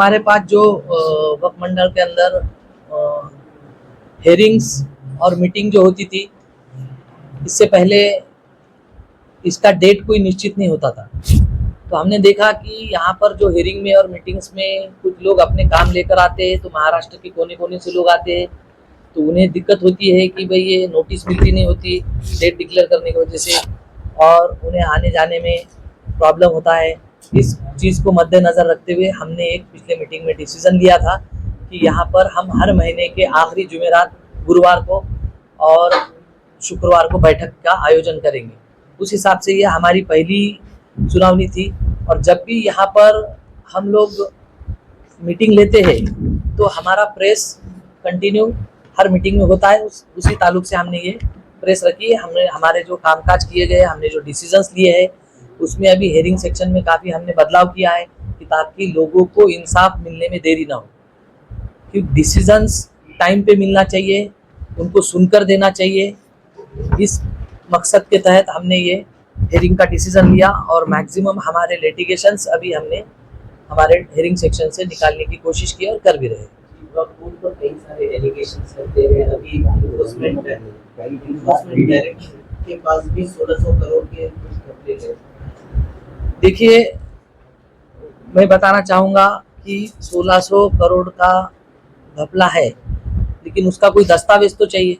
हमारे पास जो वक्फ मंडल के अंदर हेयरिंग्स और मीटिंग जो होती थी, इससे पहले इसका डेट कोई निश्चित नहीं होता था। तो हमने देखा कि यहाँ पर जो हेयरिंग में और मीटिंग्स में कुछ लोग अपने काम लेकर आते हैं, तो महाराष्ट्र के कोने कोने से लोग आते हैं, तो उन्हें दिक्कत होती है कि भाई ये नोटिस मिलती नहीं होती डेट डिक्लेयर करने की वजह से, और उन्हें आने जाने में प्रॉब्लम होता है। इस चीज़ को मद्देनज़र रखते हुए हमने एक पिछले मीटिंग में डिसीज़न लिया था कि यहाँ पर हम हर महीने के आखिरी जुमेरात, गुरुवार को और शुक्रवार को बैठक का आयोजन करेंगे। उस हिसाब से ये हमारी पहली सुनावनी थी, और जब भी यहाँ पर हम लोग मीटिंग लेते हैं तो हमारा प्रेस कंटिन्यू हर मीटिंग में होता है। उसी ताल्लुक से हमने ये प्रेस रखी है। हमने हमारे जो कामकाज किए गए, हमने जो डिसीजंस लिए हैं, उसमें अभी हेयरिंग सेक्शन में काफ़ी हमने बदलाव किया है कि ताकि लोगों को इंसाफ मिलने में देरी ना हो, क्योंकि डिसीजंस टाइम पे मिलना चाहिए, उनको सुनकर देना चाहिए। इस मकसद के तहत हमने ये हेयरिंग का डिसीजन लिया, और मैक्सिमम हमारे लिटिगेशंस अभी हमने हमारे हेयरिंग सेक्शन से निकालने की कोशिश की और कर भी रहे हैं। वक्फ पर कई सारे एलिगेशंस रहते हैं। अभी इन्फोर्समेंट डायरेक्टर के पास भी 1600 करोड़ के कुछ घपले हैं। देखिए, मैं बताना चाहूँगा कि 1600 करोड़ का घपला है, लेकिन उसका कोई दस्तावेज तो चाहिए।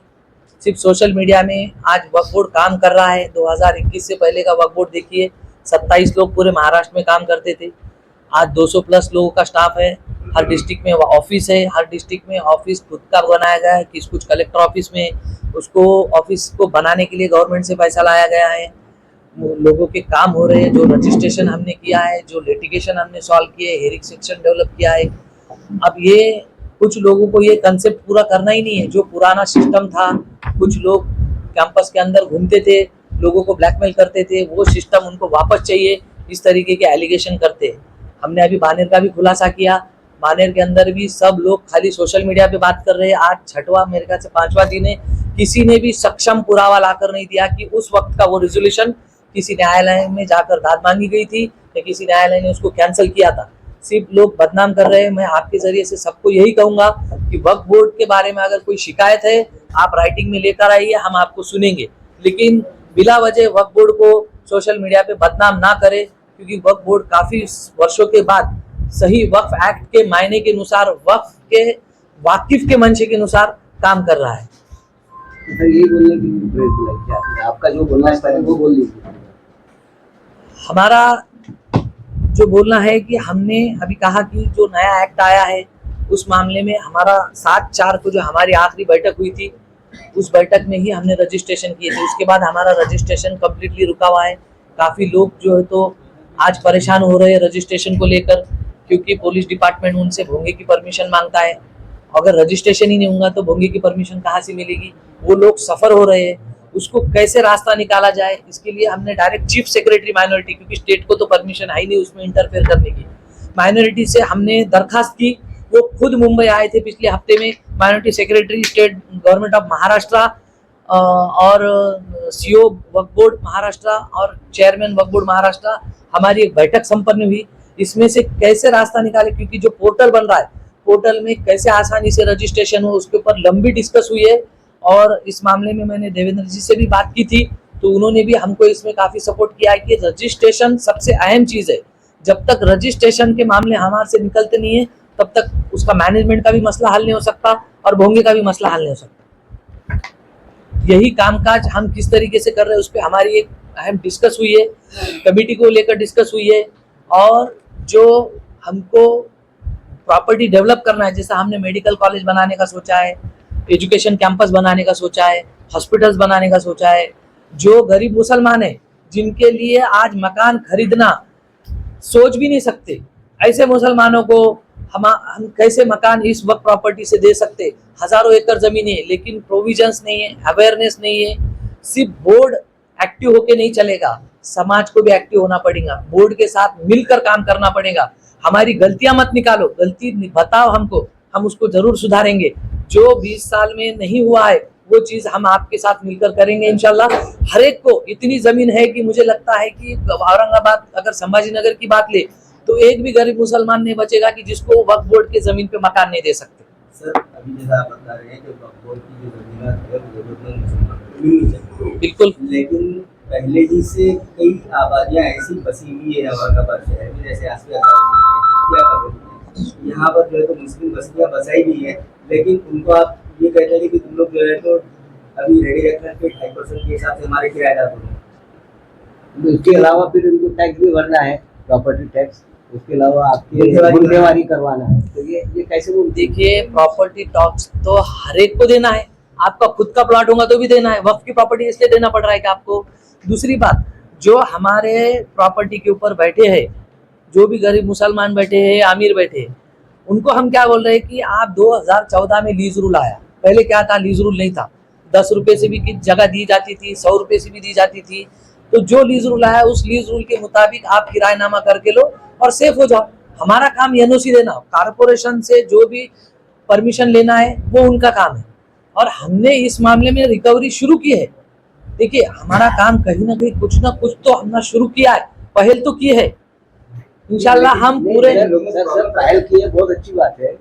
सिर्फ सोशल मीडिया में आज वक्फ बोर्ड काम कर रहा है। 2021 से पहले का वक्फ बोर्ड देखिए, 27 लोग पूरे महाराष्ट्र में काम करते थे। आज 200 प्लस लोगों का स्टाफ है। हर डिस्ट्रिक्ट में ऑफिस है, हर डिस्ट्रिक्ट में ऑफिस खुद का बनाया गया है, कुछ कलेक्टर ऑफिस में। उसको ऑफिस को बनाने के लिए गवर्नमेंट से पैसा लाया गया है। लोगों के काम हो रहे हैं, जो रजिस्ट्रेशन हमने किया है, जो लिटिगेशन हमने सॉल्व किए, हेयरिंग सेक्शन डेवलप किया है। अब ये कुछ लोगों को ये कंसेप्ट पूरा करना ही नहीं है। जो पुराना सिस्टम था, कुछ लोग कैंपस के अंदर घूमते थे, लोगों को ब्लैकमेल करते थे, वो सिस्टम उनको वापस चाहिए, इस तरीके के एलिगेशन करते हैं। हमने अभी बानेर का भी खुलासा किया। बानेर के अंदर भी सब लोग खाली सोशल मीडिया पे बात कर रहे हैं। आज छठवां, मेरे ख्याल से 5वां दिन है, किसी ने भी सक्षम पुरावा लाकर नहीं दिया कि उस वक्त का वो रेजोल्यूशन किसी न्यायालय में जाकर दाद मांगी गई थी या किसी न्यायालय ने उसको कैंसिल किया था। सिर्फ लोग बदनाम कर रहे हैं। मैं आपके जरिए से सबको यही कहूंगा कि वक्फ बोर्ड के बारे में अगर कोई शिकायत है, आप राइटिंग में लेकर आइए, हम आपको सुनेंगे, लेकिन बिला वजह वक्फ बोर्ड को सोशल मीडिया पे बदनाम ना करें, क्योंकि वक्फ बोर्ड काफी वर्षों के बाद सही वक्फ एक्ट के मायने के अनुसार, वक्फ के वाकिफ के मंशे के अनुसार काम कर रहा है। यही बोलने की आपका जो बोलना है पहले वो बोल लीजिए। हमारा जो बोलना है कि हमने अभी कहा कि जो नया एक्ट आया है, उस मामले में हमारा 7/4 को जो हमारी आखिरी बैठक हुई थी, उस बैठक में ही हमने रजिस्ट्रेशन किए थे। उसके बाद हमारा रजिस्ट्रेशन कम्प्लीटली रुका हुआ है। काफ़ी लोग जो है तो आज परेशान हो रहे हैं रजिस्ट्रेशन को लेकर, क्योंकि पुलिस डिपार्टमेंट उनसे भोंगे की परमिशन मांगता है। अगर रजिस्ट्रेशन ही नहीं होगा तो भोंगे की परमिशन कहाँ से मिलेगी? वो लोग सफ़र हो रहे हैं। उसको कैसे रास्ता निकाला जाए, इसके लिए हमने डायरेक्ट चीफ सेक्रेटरी माइनॉरिटी, क्योंकि स्टेट को तो परमिशन है ही नहीं उसमें इंटरफेयर करने की, माइनॉरिटी से हमने दरखास्त की। वो खुद मुंबई आए थे पिछले हफ्ते में। Minority secretary, state government of Maharashtra और सीओ वक्फ बोर्ड महाराष्ट्र और चेयरमैन वक्फ बोर्ड महाराष्ट्र, हमारी एक बैठक संपन्न हुई। इसमें से कैसे रास्ता निकाले, क्योंकि जो पोर्टल बन रहा है, पोर्टल में कैसे आसानी से रजिस्ट्रेशन हो, उसके ऊपर लंबी डिस्कस हुई है। और इस मामले में मैंने देवेंद्र जी से भी बात की थी, तो उन्होंने भी हमको इसमें काफ़ी सपोर्ट किया है कि रजिस्ट्रेशन सबसे अहम चीज़ है। जब तक रजिस्ट्रेशन के मामले हमारे से निकलते नहीं है, तब तक उसका मैनेजमेंट का भी मसला हल नहीं हो सकता और भोंगे का भी मसला हल नहीं हो सकता। यही कामकाज हम किस तरीके से कर रहे हैं, उस पर हमारी एक अहम डिस्कस हुई है, कमेटी को लेकर डिस्कस हुई है। और जो हमको प्रॉपर्टी डेवलप करना है, जैसा हमने मेडिकल कॉलेज बनाने का सोचा है, एजुकेशन कैंपस बनाने का सोचा है, हॉस्पिटल्स बनाने का सोचा है। जो गरीब मुसलमान है, जिनके लिए आज मकान खरीदना सोच भी नहीं सकते, ऐसे मुसलमानों को हम कैसे मकान इस वक्त प्रॉपर्टी से दे सकते? हजारों एकड़ जमीन है, लेकिन प्रोविजंस नहीं है, अवेयरनेस नहीं है। सिर्फ बोर्ड एक्टिव होके नहीं चलेगा, समाज को भी एक्टिव होना पड़ेगा, बोर्ड के साथ मिलकर काम करना पड़ेगा। हमारी गलतियां मत निकालो, गलती बताओ हमको, हम उसको जरूर सुधारेंगे। जो 20 साल में नहीं हुआ है वो चीज हम आपके साथ मिलकर करेंगे इंशाल्लाह। हर एक को इतनी जमीन है कि मुझे लगता है कि औरंगाबाद, अगर संभाजी नगर की बात ले तो तो एक भी गरीब मुसलमान नहीं बचेगा कि जिसको वक्फ बोर्ड के जमीन पे मकान नहीं दे सकते। सर अभी जैसा आप बता रहे हैं कि वक्फ बोर्ड की जो जमीन है वो जरूरतमंद मुसलमानों को मिलनी चाहिए, बिल्कुल। लेकिन पहले ही से कई आबादियां ऐसी बसी हुई है औरंगाबाद शहर में, जैसे आसिया कॉलोनी है, यहाँ पर जो है तो मुस्लिम बस्तियां बसाई गई है, लेकिन उनको आप ये कहते हैं कि तुम लोग जो है तो अभी रेडी रखना के 2.5% के हिसाब से हमारे किराएदार बनो। उसके अलावा फिर उनको टैक्स भी भरना है, प्रॉपर्टी टैक्स, उसके अलावा आपकी गुंडेवारी करवाना है, तो ये कैसे बोल। देखिए प्रॉपर्टी टैक्स तो हर एक को देना है, आपका खुद का प्लॉट होगा तो भी देना है, वक्फ की प्रॉपर्टी इसलिए देना पड़ रहा है कि आपको। दूसरी बात, जो हमारे प्रॉपर्टी के ऊपर बैठे हैं, जो भी गरीब मुसलमान बैठे हैं, अमीर बैठे हैं, उनको हम क्या बोल रहे हैं कि आप 2014 में लीज रूल आया, पहले क्या था, लीज रूल नहीं था, 10 रुपए से भी जगह दी जाती थी, 100 रुपए से भी दी जाती थी। तो जो लीज रूल आया उस लीज रूल के मुताबिक आप किराएनामा करके लो और सेफ हो जाओ। हमारा काम एनओसी देना, कारपोरेशन से जो भी परमिशन लेना है वो उनका काम है, और हमने इस मामले में रिकवरी शुरू की है। देखिए हमारा काम कहीं ना कुछ तो हमने शुरू किया है, पहल तो की है, इंशाल्लाह हम पूरे। सर पहल की है, बहुत अच्छी बात है,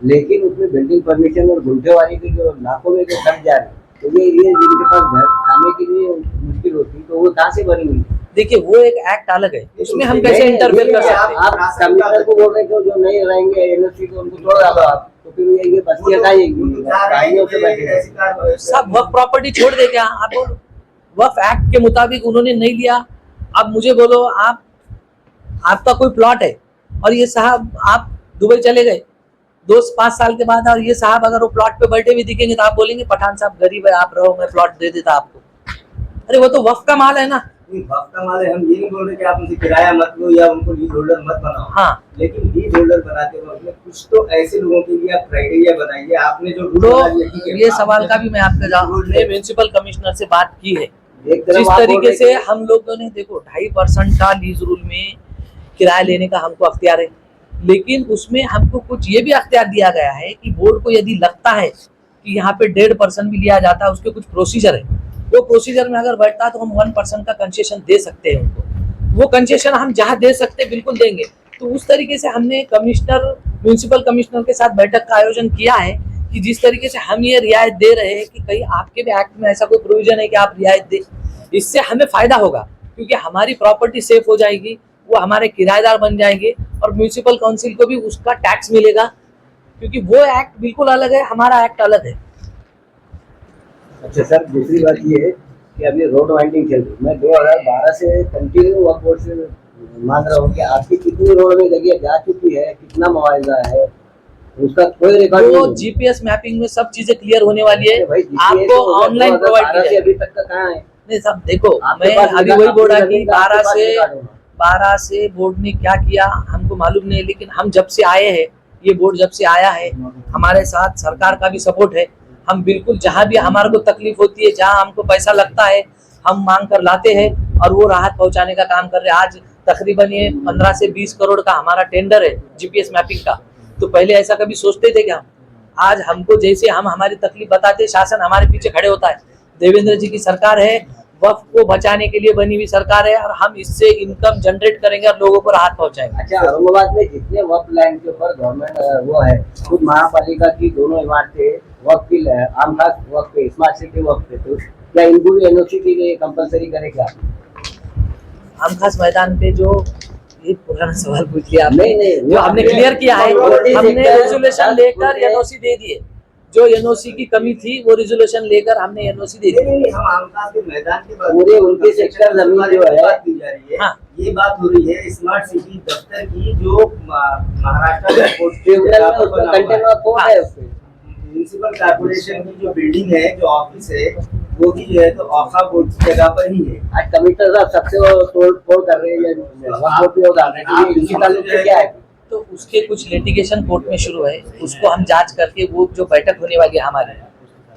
लेकिन उसमें बिल्डिंग परमिशन और गुंडेवारी के जो लाखों में जो खर्च जा रहे हैं, तो ये जिनके पास घर खाने के लिए मुश्किल होती, तो वो कहाँ से भरेंगे। देखिए वो एक एक्ट अलग है, उसमें हम कैसे इंटरफेयर कर सकते हैं। आप कमिश्नर को बोल रहे हैं जो नहीं रहेंगे एनओसी को उनको छोड़ डालो आप, तो फिर ये बस्तियां खाएंगी, सब वक्फ प्रॉपर्टी छोड़ दे क्या। आप बोलो वक्फ एक्ट के मुताबिक उन्होंने नहीं लिया, अब मुझे बोलो आपका कोई प्लॉट है और ये साहब आप दुबई चले गए 2-5 साल के बाद, और ये साहब अगर वो प्लॉट पे बैठे हुए दिखेंगे तो आप बोलेंगे पठान साहब गरीब है, आप रहो, मैं प्लॉट दे देता आपको। अरे वो तो वक्फ का माल है ना। वक्त का माल है, हम ये नहीं बोल रहे कि आप उनसे किराया मत लो या उनको लीज होल्डर मत बनाओ, हाँ, लेकिन लीज होल्डर बनाते वक्त में कुछ तो ऐसे लोगों के लिए आप क्राइटेरिया बनाइए। आपने जो तो ये सवाल का भी मैं आपका जवाब, म्युनिसिपल कमिश्नर से बात की है, जिस तरीके से हम लोगों ने, देखो 2.5% का लीज रूल में किराया लेने का हमको अख्तियार है, लेकिन उसमें हमको कुछ ये भी अख्तियार दिया गया है कि बोर्ड को यदि लगता है कि यहाँ पे 1.5% भी लिया जाता है, उसके कुछ प्रोसीजर है, वो प्रोसीजर में अगर बैठता है तो हम 1% का कंसेशन दे सकते हैं उनको। वो कंसेशन हम जहाँ दे सकते हैं बिल्कुल देंगे। तो उस तरीके से हमने म्युनिसिपल कमिश्नर के साथ बैठक का आयोजन किया है कि जिस तरीके से हम ये रियायत दे रहे हैं कि कहीं आपके भी एक्ट में ऐसा कोई प्रोविजन है कि आप रियायत दे, इससे हमें फायदा होगा, क्योंकि हमारी प्रॉपर्टी सेफ हो जाएगी, वो हमारे किराएदार बन जाएंगे, और म्युनिसिपल काउंसिल को भी उसका टैक्स मिलेगा, क्योंकि वो एक्ट बिल्कुल अलग है, हमारा एक्ट अलग है। अच्छा सर, दूसरी बात ये है कि अभी रोड वाइंडिंग चल रही है, मैं 2012 से कंटिन्यू वक्फ बोर्ड से मांग रहा हूँ कि आपकी कितनी रोड में जगह जा चुकी है, कितना मुआवजा है, उसका कोई रिकॉर्ड नहीं। वो जीपीएस मैपिंग में सब चीजें क्लियर होने वाली है, आपको ऑनलाइन प्रोवाइड किया जाएगा। अभी तक का कहाँ है? नहीं सब देखो, मैं अभी वही बोला कि 12 से बोर्ड ने क्या किया हमको मालूम नहीं, लेकिन हम जब से आए हैं, ये बोर्ड जब से आया है, हमारे साथ सरकार का भी सपोर्ट है। हम बिल्कुल जहाँ भी हमारे को तकलीफ होती है, जहाँ हमको पैसा लगता है, हम मांग कर लाते हैं और वो राहत पहुंचाने का काम कर रहे हैं। आज तकरीबन ये 15 से 20 करोड़ का हमारा टेंडर है जीपीएस मैपिंग का। तो पहले ऐसा कभी सोचते थे क्या? आज हमको जैसे हम हमारी तकलीफ बताते, शासन हमारे पीछे खड़े होता है। देवेंद्र जी की सरकार है, वक्फ को बचाने के लिए बनी हुई सरकार है, और हम इससे इनकम जनरेट करेंगे और लोगों को राहत पहुंचाएंगे। अच्छा, औरंगाबाद में जितने वक्फ लैंड के ऊपर गवर्नमेंट वो है, खुद महापालिका की दोनों इमारतें वक्फ की, आम खास वक्फ पे, स्मार्ट सिटी वक्फ पे, तो क्या इनको भी एनओसी के लिए कंपलसरी करेगा? आम खास मैदान पे जो ये पुराना सवाल पूछ लिया आपने, नहीं, जो हमने क्लियर किया है, हमने रेजोल्यूशन लेकर एनओसी दे दिए। जो एनओसी की कमी थी वो रेजोल्यूशन लेकर हमने एनओसी दे दी। हम आमखास के मैदान के पूरे उनके सेक्टर जमीन जो है बात की जा रही है। हाँ। ये बात हो रही है स्मार्ट सिटी दफ्तर की, जो महाराष्ट्र में म्यूनिसिपल कॉर्पोरेशन की जो बिल्डिंग है, जो ऑफिस है, वो भी जो है तो औखा बोर्ड की जगह पर ही है। आज कमिश्नर साहब सबसे तोड़ फोड़ कर रहे हैं, क्या है? तो उसके कुछ लिटिगेशन कोर्ट में शुरू है, उसको हम जांच करके वो जो बैठक होने वाली है हमारी,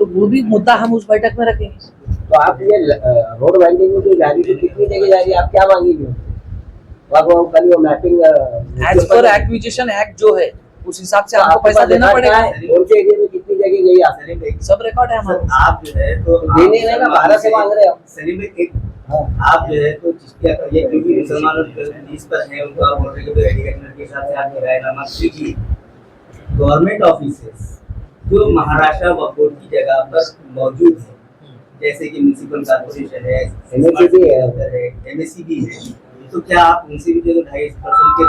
तो वो भी मुद्दा हम उस बैठक में रखेंगे। तो आप ये रोड वाइंडिंग में जो जा रही है, कितनी जगह जा रही है, आप क्या मांगेंगे? कल वो mapping as per acquisition act जो है उस हिसाब से आपको पैसा देना पड़ेगा। उनके एरिया में कितनी जगह गई आपने? सब रिकॉर्ड है हमारे। आप जो है तो देने नहीं ना, 12 से मांग रहे हो। सलीम एक आप जो है तो चिश्तिया का ये क्योंकि मुसलमान लीज पर है उनको आप बोल रहे हैं कि एडिकेटर के हिसाब से आप किराएनामा कीजिए। गवर्नमेंट ऑफिसेस जो महाराष्ट्र वक्फ बोर्ड की जगह पर मौजूद है, जैसे कि म्युनिसिपल कॉर्पोरेशन है, MSCB है, तो क्या आप उनसे भी जो 2.5% के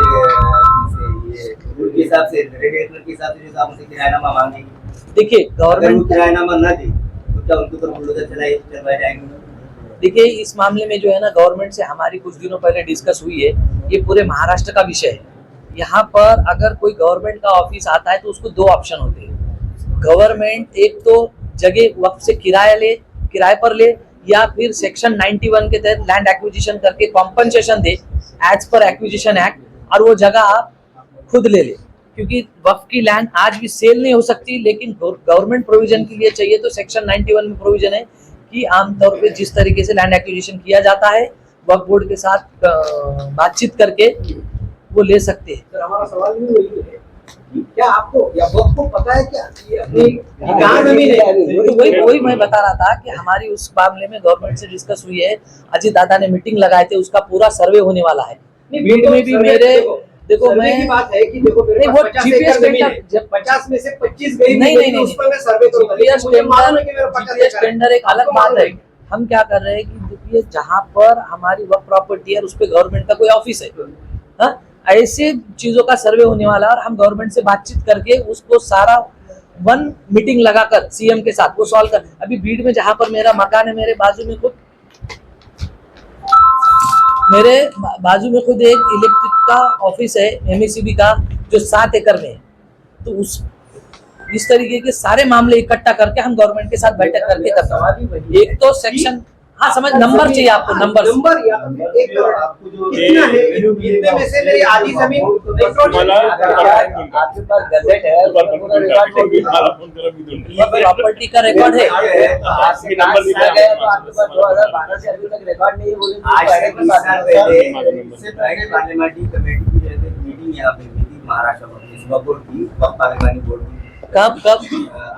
हिसाब से रेडिएटर के हिसाब से जो आप उनसे किराएनामा मांगेंगे? देखिए अगर वो गवर्नमेंट, किराएनामा न दे तो क्या उनके ऊपर बुलडोजर चलवाए जाएंगे? देखिए इस मामले में जो है ना गवर्नमेंट से हमारी कुछ दिनों पहले डिस्कस हुई है। ये पूरे महाराष्ट्र का विषय है। यहाँ पर अगर कोई गवर्नमेंट का ऑफिस आता है तो उसको दो ऑप्शन होते हैं। गवर्नमेंट एक तो जगह वक्त से किराए पर ले, या फिर सेक्शन 91 के तहत लैंड एक्विजिशन करके कॉम्पनसेशन दे एज पर एक्विजिशन एक्ट, और वो जगह आप खुद ले ले। क्योंकि वक्फ की लैंड आज भी सेल नहीं हो सकती, लेकिन गवर्नमेंट प्रोविजन के लिए चाहिए तो सेक्शन 91 में प्रोविजन है कि आमतौर पे जिस तरीके से लैंड एक्विजिशन किया जाता है वक्फ बोर्ड के साथ बातचीत करके वो ले सकते हैं। सर हमारा सवाल भी वही है कि क्या आपको या वक्त को पता है क्या कि अपनी कहाँ जमीन है? तो वही मैं बता रहा था कि हमारी उस मामले में गवर्नमेंट से डिस्कस हुई है। अजीत दादा ने मीटिंग लगाए थे, उसका पूरा सर्वे होने वाला है। भीड़ में भी मेरे देखो सर्वे मैं की बात है कि देखो मेरे नहीं, पास वो 50 GPS एकड़ जमीन है, जब 50 में से 25 गई नहीं, नहीं, उस पर मैं सर्वे करूंगा, लेकिन मुझे मालूम है कि मेरा 50 GPS एकड़ है। टेंडर एक अलग आपको बात मालूम है। हम क्या कर रहे हैं कि देखिए जहाँ पर हमारी वक्फ प्रॉपर्टी है उस पे गवर्नमेंट का कोई ऑफिस है, हाँ, ऐसे चीजों का सर्वे होने वाला है और हम गवर्नमेंट से बातचीत करके उसको सारा वन मीटिंग लगाकर सीएम के साथ वो सॉल्व कर। अभी भीड़ में जहाँ पर मेरा मकान है, मेरे बाजू में खुद एक इलेक्ट्रिक का ऑफिस है MSCB का जो 7 एकड़ में है। तो इस तरीके के सारे मामले इकट्ठा करके हम गवर्नमेंट के साथ बैठक करके करते हैं। एक तो सेक्शन, हाँ समझ, नंबर चाहिए आपको, नंबर या फिर एक करोड़ कितना है? इतने में से मेरी आधी जमीन आपके पास गजट है, उसमें पूरा रिकॉर्ड प्रॉपर्टी का रिकॉर्ड है। आपके पास 2012 से अभी तक रिकॉर्ड नहीं है, बोले तो आज से पहले की 20 बात साल है। पहले इससे पहले पार्लियामेंट्री कमेटी की जो है मीटिंग यहाँ पे हुई थी महाराष्ट्र वक्फ बोर्ड की, वक्फ पार्लियामेंट्री बोर्ड की। कब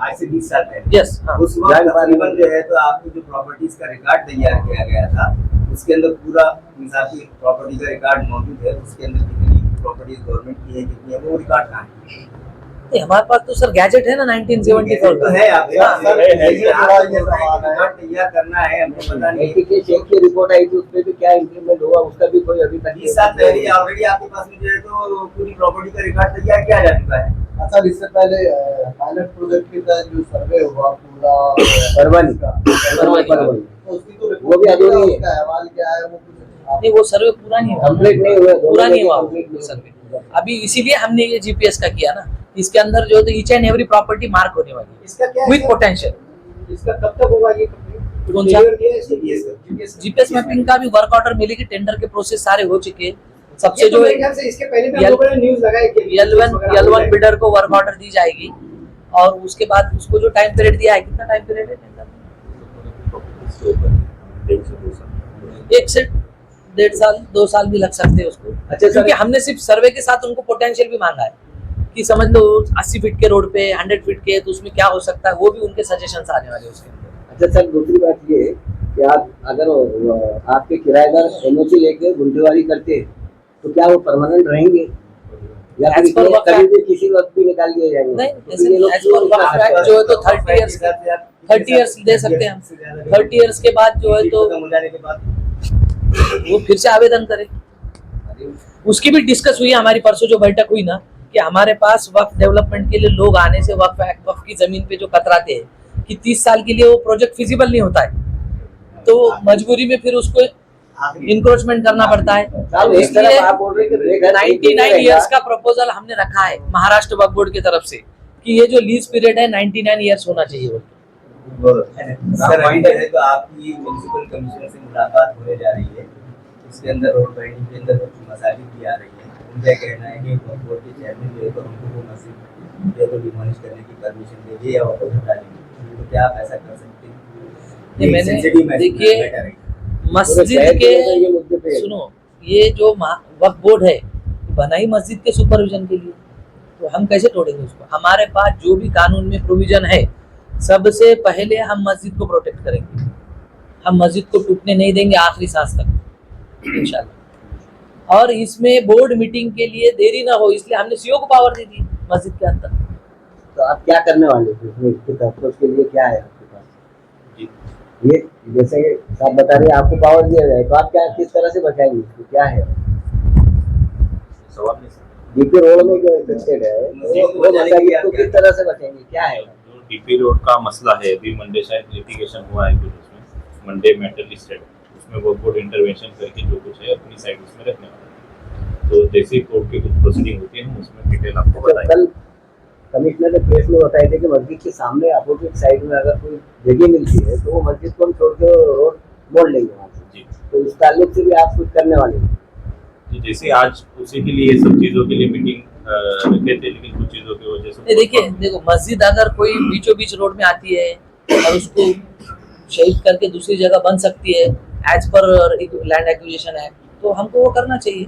आज से 20 साल पहले। यस, हाँ। उस वक्त तकरीबन जो है तो आपको जो प्रॉपर्टीज का रिकॉर्ड तैयार किया गया था उसके अंदर पूरा इंसाफ की प्रॉपर्टी का रिकॉर्ड मौजूद है। उसके अंदर कितनी प्रॉपर्टीज गवर्नमेंट की है, कितनी है, वो रिकॉर्ड कहाँ है? नहीं, हमारे पास तो सर गैजेट है ना 1974 तो का। है आपके पास, सर, रिकॉर्ड तैयार करना है, हमको पता नहीं। 80 के चेक की रिपोर्ट आई थी, उसपे भी क्या इंप्लीमेंट हुआ उसका भी कोई अभी तक 20 साल पहले ऑलरेडी आपके पास में जो है तो पूरी प्रॉपर्टी का रिकॉर्ड तैयार किया जा चुका है। सर इससे पहले पायलट प्रोजेक्ट के तहत जो सर्वे हुआ पूरा परवनी परवनी, तो उसकी तो रिपोर्ट वो भी अधूरी है। उसका अहवाल क्या है वो कुछ नहीं, वो सर्वे पूरा नहीं हुआ, कंप्लीट नहीं हुआ, पूरा नहीं हुआ कंप्लीट वो सर्वे। अभी इसीलिए हमने ये GPS का किया ना, इसके अंदर जो है each and every property mark होने वाली इसका क्या है विद पोटेंशियल। इसका कब तक होगा ये कंप्लीट? कौन सा? GPS GPS मैपिंग का भी वर्क ऑर्डर मिलेगी, टेंडर के प्रोसेस सारे हो चुके हैं। सबसे ये तो जो मेरे ख्याल से इसके पहले भी हम L- लोगों ने न्यूज़ लगाई कि L1 बिडर को वर्क ऑर्डर दी जाएगी और उसके बाद उसको जो टाइम पीरियड दिया है, कितना टाइम पीरियड है टेंडर में? 1 से 1.5 साल 2 साल भी लग सकते हैं उसको। अच्छा, क्योंकि हमने सिर्फ सर्वे के साथ उनको पोटेंशियल भी मांगा है कि समझ लो 80 फीट के रोड पे 100 फीट के, तो उसमें क्या हो सकता है, वो भी उनके सजेशंस आने वाले हैं उसके अंदर। अच्छा सर, दूसरी बात ये है कि आप अगर आपके किराएदार NOC लेके गुंठेवारी करते हैं तो क्या वो परमानेंट रहेंगे या As per फिर वक्त कभी भी किसी वक्त भी निकाल दिए जाएंगे? नहीं, तो ये लोग as per वक्त act जो है तो 30 इयर्स दे सकते हैं हम। 30 इयर्स के बाद जो है तो खत्म हो जाने के बाद वो फिर से आवेदन करे। उसकी भी डिस्कस हुई हमारी परसों जो बैठक हुई ना, कि हमारे पास वक्फ डेवलपमेंट के लिए लोग आने से वक्फ की जमीन पे जो कतराते हैं कि 30 साल के लिए वो प्रोजेक्ट फिजिबल नहीं होता है, तो मजबूरी में फिर उसको इंक्रोचमेंट करना पड़ता है। साहब, इस तरफ आप बोल रहे हैं कि बेघर 99 इयर्स का प्रपोजल हमने रखा है महाराष्ट्र वक्फ बोर्ड की तरफ से कि ये जो लीज पीरियड है 99 इयर्स होना चाहिए। वो सर अभी जो है तो आपकी म्युनिसिपल कमीशन से मुलाकात होने जा रही है। इसके अंदर रोड बाइंडिंग के अंदर कुछ मसाइल की आ रही है। उनका कहना है कि वक्फ बोर्ड के चेयरमैन जो है तो हमको वो मस्जिद जो है तो डिमोलिश करने की परमिशन दे या वापस हटा देंगे, तो क्या आप ऐसा कर सकते हैं? नहीं, मैंने देखिए मस्जिद ये मुद्दे पे के, सुनो, ये जो वक्फ बोर्ड है बना ही मस्जिद के सुपरविजन के लिए, तो हम कैसे तोड़ेंगे उसको? हमारे पास जो भी कानून में प्रोविजन है सबसे पहले हम मस्जिद को प्रोटेक्ट करेंगे। हम मस्जिद को टूटने नहीं देंगे आखिरी सांस तक इंशाल्लाह। और इसमें बोर्ड मीटिंग के लिए देरी ना हो, इसलिए हमने सीओ को पावर दे दी मस्जिद के अंदर। तो आप क्या करने वाले थे इसमें, इसके तहत उसके लिए क्या है आपके पास? ये जैसे आप बता रहे हैं आपको पावर दिया गया है, तो आप क्या किस तरह से बचाएंगे इसको, क्या है डीपी रोड में जो इन्फेक्टेड है वो मसाजिद को किस तरह से बचाएंगे, क्या है? जो डीपी रोड का मसला है, अभी मंडे शायद लिटिगेशन हुआ है कुछ, उसमें मंडे मेटल लिस्टेड, उसमें वो बोर्ड इंटरवेंशन करके जो कुछ है अपनी साइड उसमें रखने वाला है। तो जैसे कोर्ट की कुछ प्रोसीडिंग होती है हम उसमें डिटेल आपको बताएंगे। कल कमिश्नर ने प्रेस में बताया था कि मस्जिद के सामने अपोजिट साइड में अगर कोई जगह मिलती है तो वो मस्जिद को हम छोड़ के रोड मोड़ लेंगे वहाँ से। जी, तो इस ताल्लुक से भी आप कुछ करने वाले हैं? जी, जैसे आज उसी के लिए सब चीज़ों के लिए मीटिंग रखे थे, लेकिन कुछ चीज़ों की वजह से देखो मस्जिद अगर कोई बीचों बीच रोड में आती है और उसको शहीद करके दूसरी जगह बन सकती है as per land acquisition act, तो हमको वो करना चाहिए।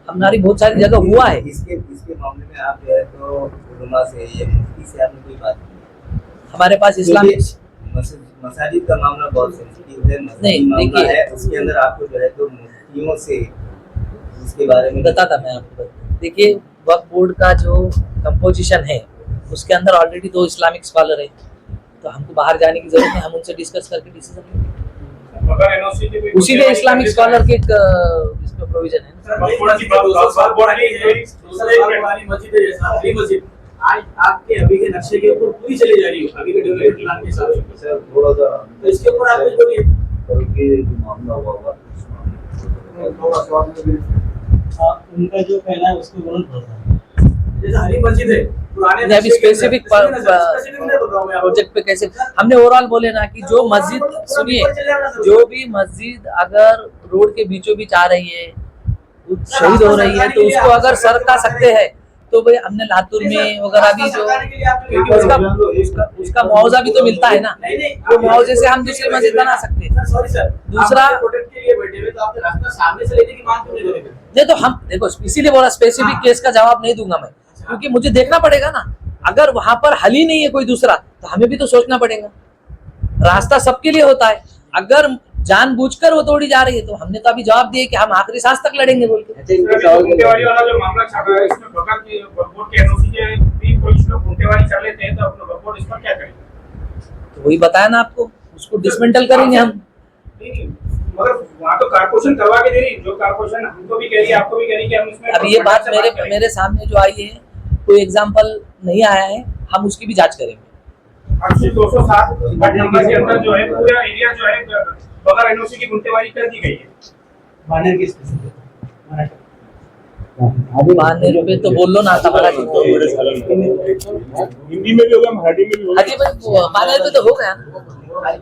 हमारी बहुत सारी जगह हुआ है। इसके मामले में आप जो है तो उलमा से या मुफ्ती से आपने कोई बात की? हमारे पास इस्लामिक मसाजिद का मामला बहुत सेंसिटिव है, नहीं, मामला देखिए, है, उसके अंदर आपको जो है तो मुफ्तियों से उसके बारे में बताता मैं आपको। देखिए वक्फ बोर्ड का जो कंपोजिशन है उसके अंदर ऑलरेडी 2 इस्लामिक स्कॉलर है, तो हमको बाहर जाने की जरूरत नहीं, हम उनसे डिस्कस करके डिसीजन लेंगे। उसी में इस्लामिक स्कॉलर के एक इसमें प्रोविजन है। आज आपके अभी के नक्शे के ऊपर पूरी चली जा रही है, अभी के डेवलपमेंट प्लान के हिसाब से सर थोड़ा सा तो इसके ऊपर आप कुछ बोलिए। बल्कि जो मामला हुआ थोड़ा सा उनका जो कहना है उसको बोलना पड़ता है। जैसे हरी मस्जिद है पुराने अभी स्पेसिफिक प्रोजेक्ट पे कैसे हमने ओवरऑल बोले ना कि जो मस्जिद सुनिए, जो भी मस्जिद अगर रोड के बीचों बीच आ रही है, शहीद हो रही है, तो उसको अगर सरका सकते हैं तो भाई हमने लातूर में वगैरह भी जो उसका मुआवजा भी तो मिलता है ना, वो मुआवजे से हम दूसरी मस्जिद बना सकते हैं। सॉरी सर, दूसरा प्रोटेक्ट के लिए बैठे हुए तो आपने रास्ता सामने से लेने की मांग क्यों नहीं करेंगे? नहीं तो हम देखो इसीलिए बोला स्पेसिफिक केस का जवाब नहीं दूंगा मैं, क्योंकि मुझे देखना पड़ेगा ना। अगर वहां पर हल ही नहीं है कोई दूसरा तो हमें भी तो सोचना पड़ेगा। रास्ता सबके लिए होता है, अगर जानबूझकर वो तोड़ी जा रही है तो हमने तो अभी जवाब दिया कि हम आखिरी सांस तक लड़ेंगे बोल के। गुंटेवाली वाला जो मामला चल रहा है इसमें बगल के वर्कआउट के एनओसी के भी कुछ लोग गुंटेवाली कर लेते हैं, तो अपना वर्कआउट इस पर क्या करेंगे? तो वही बताया ना आपको, उसको डिसमेंटल करेंगे हम। नहीं, मगर वहाँ तो कारपोरेशन करवा के दे रही, जो कारपोरेशन हमको भी कह रही है आपको भी कह रही है कि हम इसमें अब ये बात मेरे सामने जो आई है, कोई एग्जाम्पल नहीं आया है, हम उसकी भी जांच करेंगे। 207 नंबर के अंदर जो है पूरा एरिया जो है बगैर एनओसी की गुंटेवाली कर दी गई है। बानर की स्पेसिफिक अभी बानर पे तो बोल लो ना हमारा हिंदी में भी होगा, मराठी में भी होगा। अजी भाई बानर पे तो हो गया ना,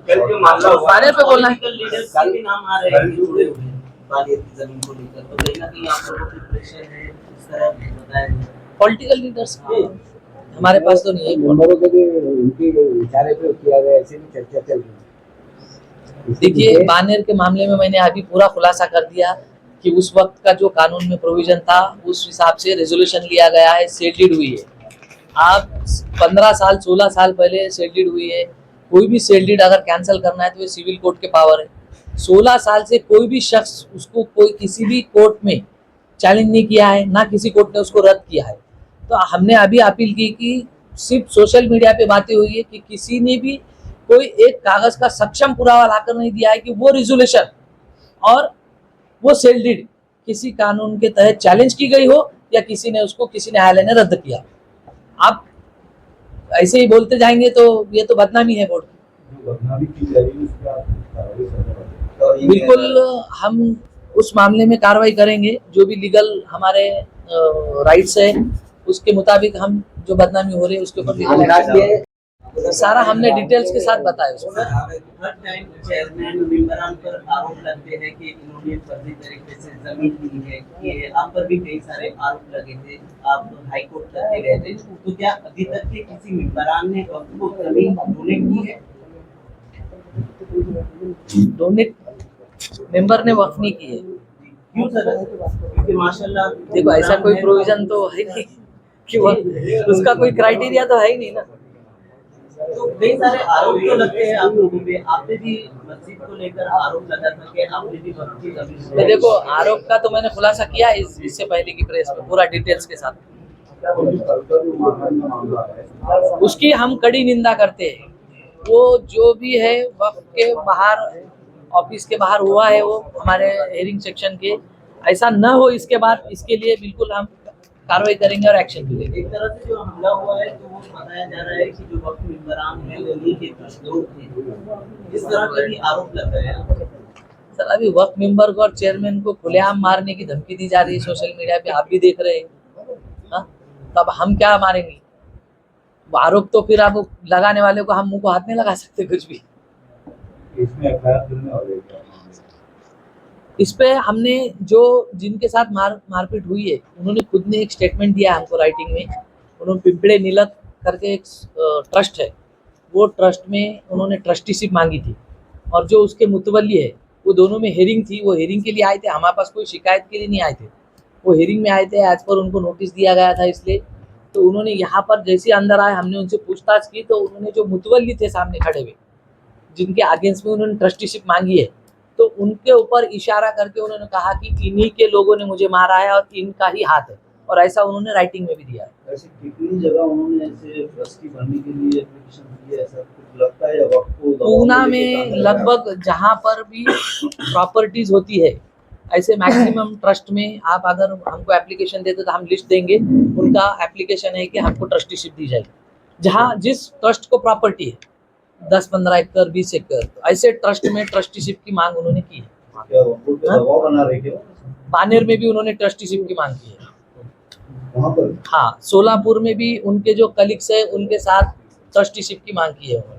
कल जो मामला हुआ बानर पे बोलना है। लीडर्स के भी नाम आ रहे हैं जुड़े हुए हैं बालियत की जमीन को लेकर, तो कहीं ना कहीं आप लोगों की प्रेशर है इस तरह बताया गया। पॉलिटिकल लीडर्स हमारे पास तो नहीं है। मेंबरों के भी उनकी इशारे पे किया गया, ऐसे भी चर्चा चल रही है। देखिए बानेर के मामले में मैंने अभी पूरा खुलासा कर दिया कि उस वक्त का जो कानून में प्रोविजन था उस हिसाब से रेजोल्यूशन लिया गया है, सेटल्ड हुई है। आप 15 साल 16 साल पहले सेटल्ड हुई है, कोई भी सेटल्ड अगर कैंसिल करना है तो ये सिविल कोर्ट के पावर है। 16 साल से कोई भी शख्स उसको कोई किसी भी कोर्ट में चैलेंज नहीं किया है, ना किसी कोर्ट ने उसको रद्द किया है। तो हमने अभी अपील की कि सिर्फ सोशल मीडिया पे बातें हुई है कि किसी ने भी कोई एक कागज का सक्षम पुरावा लाकर नहीं दिया है कि वो रिजोल्यूशन और वो सेल्डेड किसी कानून के तहत चैलेंज की गई हो या किसी न्यायालय ने रद्द किया। आप ऐसे ही बोलते जाएंगे तो ये तो बदनामी है बोर्ड की। बदनामी की जा रही है, उसका कार्रवाई करना पड़ेगा। बिल्कुल हम उस मामले में कार्रवाई करेंगे, जो भी लीगल हमारे राइट्स है उसके मुताबिक हम जो बदनामी हो रही है उसके ऊपर लीगल एक्शन सारा हमने डिटेल्स के साथ बताया उसको। हर टाइम चेयरमैन मेंबरान पर आरोप लगते हैं कि इन्होंने फर्जी तरीके से जमीन ली है, कि आप पर भी कई सारे आरोप लगे थे, आप हाई कोर्ट करते गए थे, तो क्या अभी तक के किसी मेंबरान ने आपको जमीन डोनेट की है? डोनेट मेंबर ने वक्फ नहीं की है। क्यों सर? क्योंकि माशाल्लाह देखो ऐसा कोई प्रोविजन तो है नहीं कि वो उसका कोई क्राइटेरिया तो है ही नहीं ना। तो कई सारे आरोप तो लगते हैं आप लोगों पे, आपने भी मस्जिद को लेकर आरोप लगा था कि आपने भी वक्त की जमीन तो देखो, आरोप का तो मैंने खुलासा किया इससे पहले की प्रेस में पूरा डिटेल्स के साथ। उसकी हम कड़ी निंदा करते हैं। वो जो भी है वक्त के बाहर, ऑफिस के बाहर हुआ है, वो हमारे हेयरिंग सेक्शन के, ऐसा न हो इसके बाद, इसके लिए बिल्कुल हम कार्रवाई करेंगे और एक्शन भी लेंगे। एक तरह से जो हमला हुआ है तो वो बताया जा रहा है कि जो वक्त मेंबरान है वो नहीं के कुछ लोग थे, इस तरह के भी आरोप लग रहे हैं। सर, अभी वक्त मेंबर को और चेयरमैन को खुलेआम मारने की धमकी दी जा रही है सोशल मीडिया पे, आप भी देख रहे हैं। हाँ, तब हम क्या मारेंगे? वो आरोप तो फिर आप लगाने वाले को हम मुंह को हाथ नहीं लगा सकते कुछ भी। इसमें एफआईआर करने वाले हैं। इस पे हमने जो जिनके साथ मारपीट हुई है, उन्होंने खुद ने एक स्टेटमेंट दिया हमको राइटिंग में। उन्होंने पिंपड़े नीलक करके एक ट्रस्ट है, वो ट्रस्ट में उन्होंने ट्रस्टीशिप मांगी थी, और जो उसके मुतवल्ली है, वो दोनों में हेयरिंग थी। वो हेयरिंग के लिए आए थे, हमारे पास कोई शिकायत के लिए नहीं आए थे। वो हेयरिंग में आए थे, एज पर उनको नोटिस दिया गया था, इसलिए तो उन्होंने यहाँ पर जैसे अंदर आए, हमने उनसे पूछताछ की, तो उन्होंने जो मुतवल्ली थे सामने खड़े हुए, जिनके अगेंस्ट में उन्होंने ट्रस्टीशिप मांगी है, तो उनके ऊपर इशारा करके उन्होंने कहा कि इन्हीं के लोगों ने मुझे मारा है और इनका ही हाथ है, और ऐसा उन्होंने राइटिंग में भी दिया है। ऐसे कितनी जगह उन्होंने ऐसे ट्रस्टी बनने के लिए एप्लीकेशन दी है, ऐसा कुछ लगता है? या वक्त को पूना में लगभग जहाँ पर भी प्रॉपर्टीज होती है, ऐसे मैक्सिमम ट्रस्ट में आप अगर हमको एप्लीकेशन देते तो हम लिस्ट देंगे। उनका एप्लीकेशन है कि हमको ट्रस्टीशिप दी जाए, जहाँ जिस ट्रस्ट को प्रॉपर्टी है 10-15 एकड़ 20 एकड़, ऐसे ट्रस्ट में ट्रस्टीशिप की मांग उन्होंने की है। क्या वक्त पे दबाव बना रहे थे बानेर में भी उन्होंने ट्रस्टीशिप की मांग की है। वहाँ पर? हाँ, सोलापुर में भी उनके जो कलीग्स है, उनके साथ ट्रस्टीशिप की मांग की है उन्होंने।